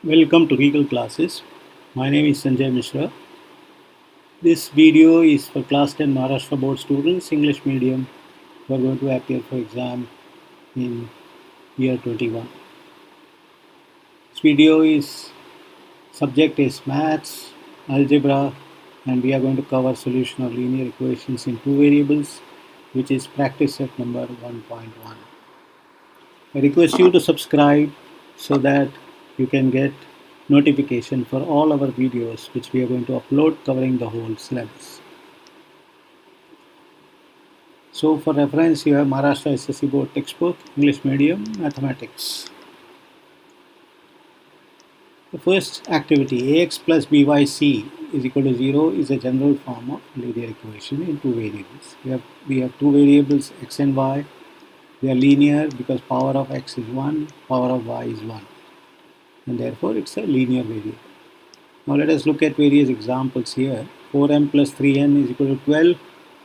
Welcome to Regal Classes. My name is Sanjay Mishra. This video is for Class 10 Maharashtra board students, English medium, who are going to appear for exam in year 21. This video is subject is maths, algebra, and we are going to cover solution of linear equations in two variables, which is practice set number 1.1. I request you to subscribe so that you can get notification for all our videos which we are going to upload covering the whole syllabus. So for reference, you have Maharashtra SSC board textbook, English medium, mathematics. The first activity, ax plus byc is equal to 0 is a general form of linear equation in two variables. We have two variables x and y. They are linear because power of x is 1, power of y is 1. And therefore it's a linear variable. Now let us look at various examples here. 4m plus 3n is equal to 12.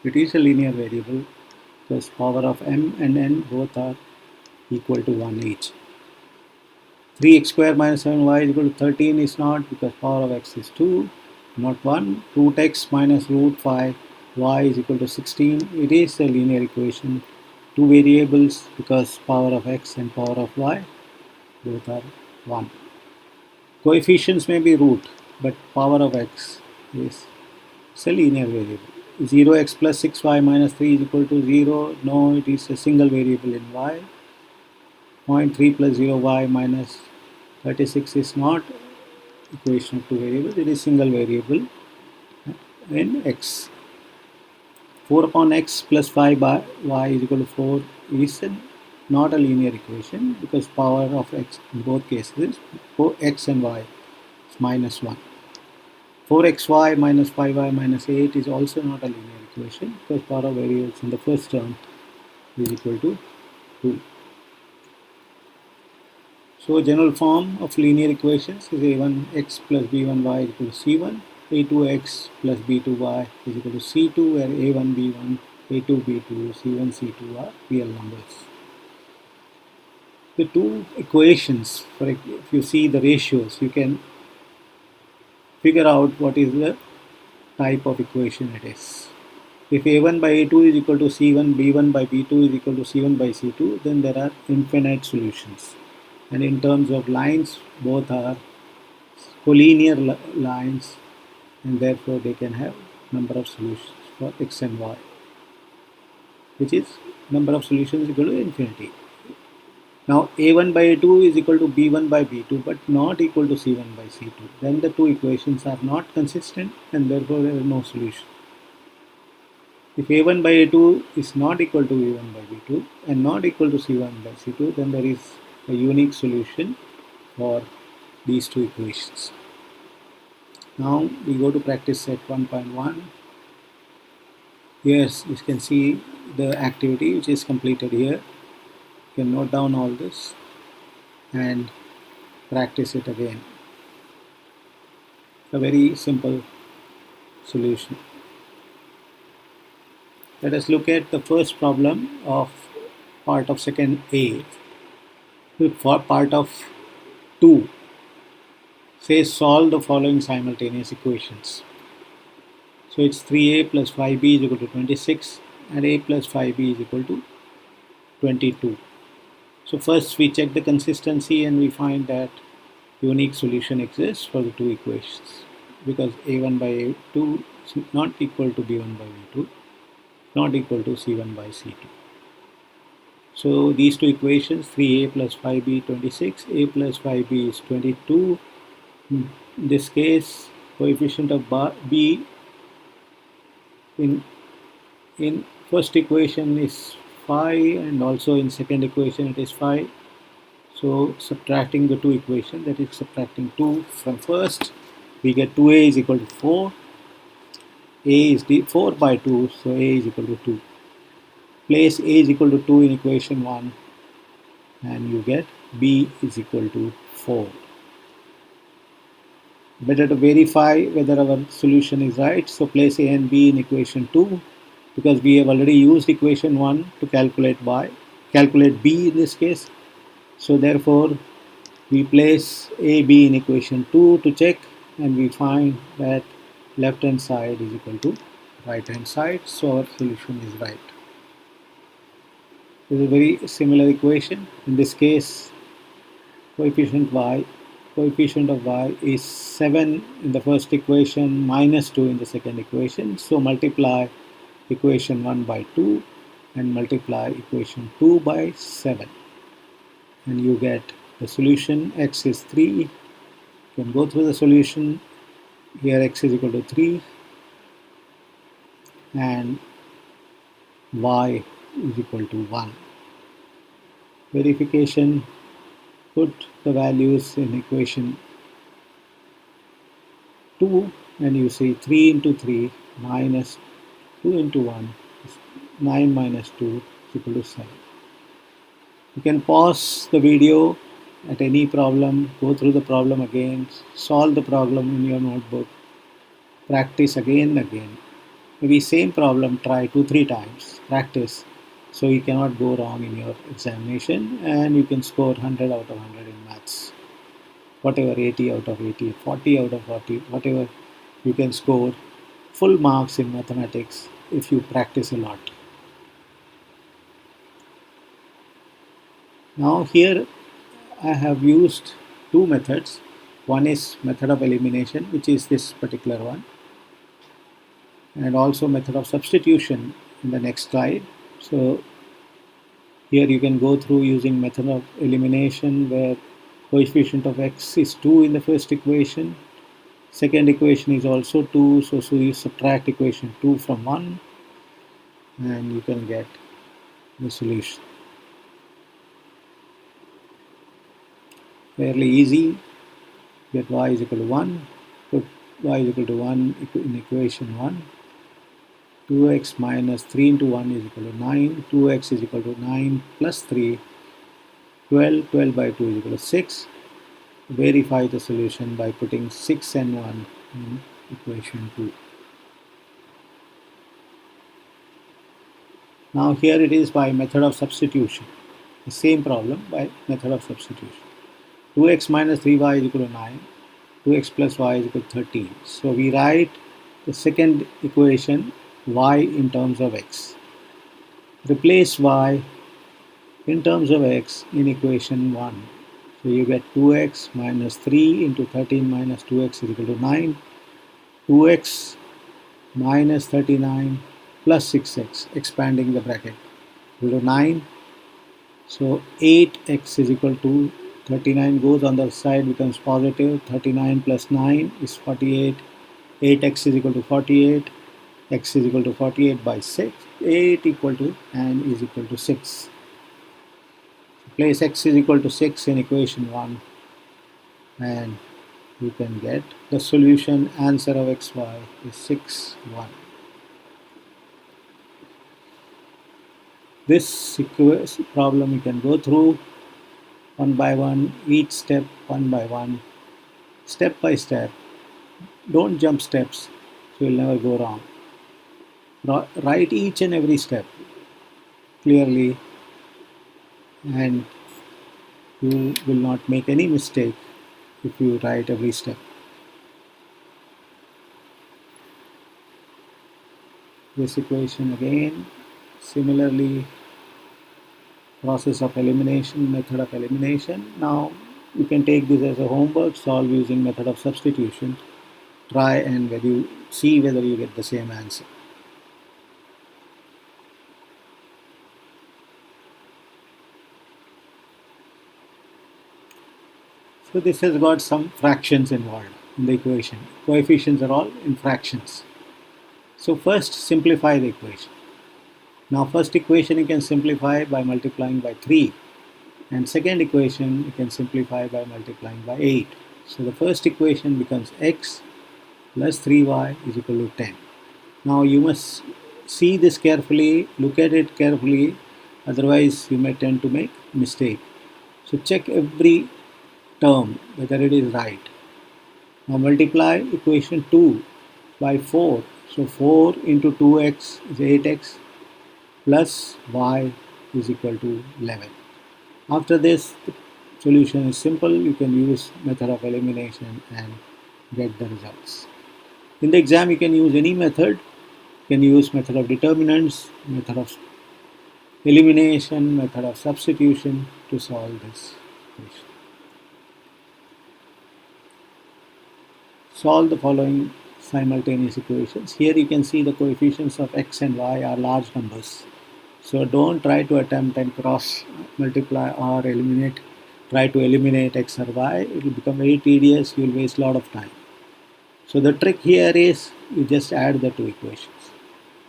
It is a linear variable because power of m and n both are equal to 1 each. 3x square minus 7y is equal to 13 is not because power of x is 2, not 1. Root x minus root 5 y is equal to 16. It is a linear equation. Two variables because power of x and power of y both are 1. Coefficients may be root, but power of x is a linear variable. 0x plus 6y minus 3 is equal to 0. No, it is a single variable in y. 0.3 plus 0y minus 36 is not equation of two variables. It is single variable in x. 4 upon x plus 5 by y is equal to 4 is not a linear equation because power of x in both cases, x and y is minus 1. 4xy minus 5y minus 8 is also not a linear equation because power of variables in the first term is equal to 2. So general form of linear equations is a1x plus b1y is equal to c1, a2x plus b2y is equal to c2, where a1, b1, a2, b2, c1, c2 are real numbers. The two equations, if you see the ratios, you can figure out what is the type of equation it is. If a1 by a2 is equal to c1, b1 by b2 is equal to c1 by c2, then there are infinite solutions. And in terms of lines, both are collinear lines, and therefore they can have number of solutions for x and y, which is number of solutions equal to infinity. Now a1 by a2 is equal to b1 by b2 but not equal to c1 by c2. Then the two equations are not consistent and therefore there is no solution. If a1 by a2 is not equal to b1 by b2 and not equal to c1 by c2, then there is a unique solution for these two equations. Now we go to practice set 1.1. Here you can see the activity which is completed here. You can note down all this and practice it again. A very simple solution. Let us look at the first problem of part of second A. For part of 2, says solve the following simultaneous equations. So it's 3a plus 5b is equal to 26 and a plus 5b is equal to 22. So first we check the consistency and we find that unique solution exists for the two equations because a1 by a2 is not equal to b1 by b2, not equal to c1 by c2. So these two equations, 3a plus 5b 26, a plus 5b is 22. In this case, coefficient of b in first equation is 5 and also in second equation it is 5. So subtracting the two equations, that is subtracting 2 from first, we get 2a is equal to 4. A is 4 by 2, so a is equal to 2. Place a is equal to 2 in equation 1 and you get b is equal to 4. Better to verify whether our solution is right, so place a and b in equation 2 because we have already used equation 1 to calculate b in this case. So therefore We place a, b in equation 2 to check, and we find that left hand side is equal to right hand side, so our solution is right. This is a very similar equation. In this case, coefficient of y is 7 in the first equation, minus 2 in the second equation. So multiply equation 1 by 2 and multiply equation 2 by 7, and you get the solution. X is 3. You can go through the solution. Here x is equal to 3 and y is equal to 1. Verification, put the values in equation 2 and you see 3 into 3 minus 2 into 1 is 9 minus 2 is equal to 7. You can pause the video at any problem, go through the problem again, solve the problem in your notebook, practice again and again. Maybe same problem, try 2-3 times, practice, so you cannot go wrong in your examination, and you can score 100 out of 100 in maths. Whatever, 80 out of 80, 40 out of 40, whatever, you can score full marks in mathematics if you practice a lot. Now here I have used two methods. One is method of elimination, which is this particular one, and also method of substitution in the next slide. So here you can go through using method of elimination, where coefficient of x is 2 in the first equation. Second equation is also 2, so you subtract equation 2 from 1 and you can get the solution. Fairly easy. Get y is equal to 1, put y is equal to 1 in equation 1. 2x minus 3 into 1 is equal to 9. 2x is equal to 9 plus 3. 12. 12 by 2 is equal to 6. Verify the solution by putting 6 and 1 in equation 2. Now here it is by method of substitution. The same problem by method of substitution. 2x minus 3y is equal to 9. 2x plus y is equal to 13. So we write the second equation, y in terms of x. Replace y in terms of x in equation 1. So you get 2x minus 3 into 13 minus 2x is equal to 9. 2x minus 39 plus 6x, expanding the bracket, equal to 9. So 8x is equal to 39 goes on the side, becomes positive. 39 plus 9 is 48. 8x is equal to 48. X is equal to 48 by 6. 8 equal to and is equal to 6. Place x is equal to 6 in equation 1 and you can get the solution. Answer of xy is 6, 1. This problem you can go through one by one, each step one by one, step by step. Don't jump steps, so you'll never go wrong. Write each and every step clearly and you will not make any mistake if you write every step. This equation again, similarly, process of elimination, method of elimination. Now you can take this as a homework, solve using method of substitution. Try and see whether you get the same answer. So this has got some fractions involved in the equation. Coefficients are all in fractions. So first simplify the equation. Now first equation you can simplify by multiplying by 3, and second equation you can simplify by multiplying by 8. So the first equation becomes x plus 3y is equal to 10. Now you must see this carefully, look at it carefully, otherwise you may tend to make mistake. So check every term whether it is right. Now multiply equation 2 by 4. So 4 into 2x is 8x plus y is equal to 11. After this, solution is simple. You can use method of elimination and get the results. In the exam, you can use any method. You can use method of determinants, method of elimination, method of substitution to solve this equation. Solve the following simultaneous equations. Here you can see the coefficients of x and y are large numbers. So don't try to attempt and cross multiply or eliminate. Try to eliminate x or y. It will become very tedious. You will waste a lot of time. So the trick here is you just add the two equations.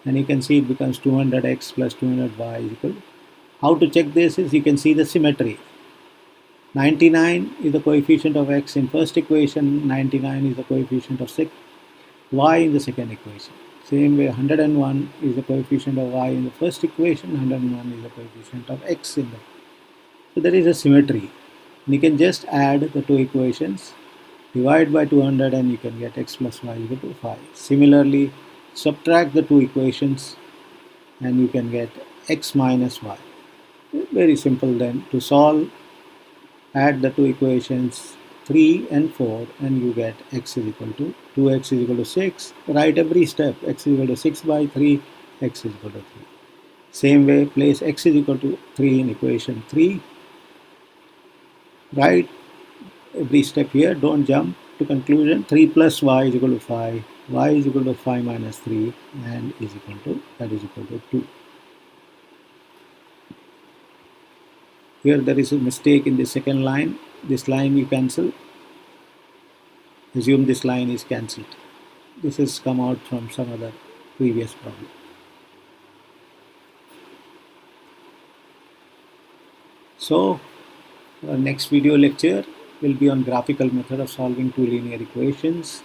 And you can see it becomes 200x plus 200y is equal. How to check this is you can see the symmetry. 99 is the coefficient of x in first equation, 99 is the coefficient of y in the second equation. Same way 101 is the coefficient of y in the first equation, 101 is the coefficient of x in the. So there is a symmetry. And you can just add the two equations, divide by 200 and you can get x plus y equal to 5. Similarly, subtract the two equations and you can get x minus y. Very simple then. To solve, add the two equations 3 and 4 and you get x is equal to 2x is equal to 6. Write every step. X is equal to 6 by 3, x is equal to 3. Same way, place x is equal to 3 in equation 3. Write every step here, don't jump to conclusion. 3 plus y is equal to 5, y is equal to 5 minus 3 and is equal to, that is equal to 2. Here there is a mistake in the second line. This line you cancel. Assume this line is cancelled. This has come out from some other previous problem. So our next video lecture will be on graphical method of solving two linear equations.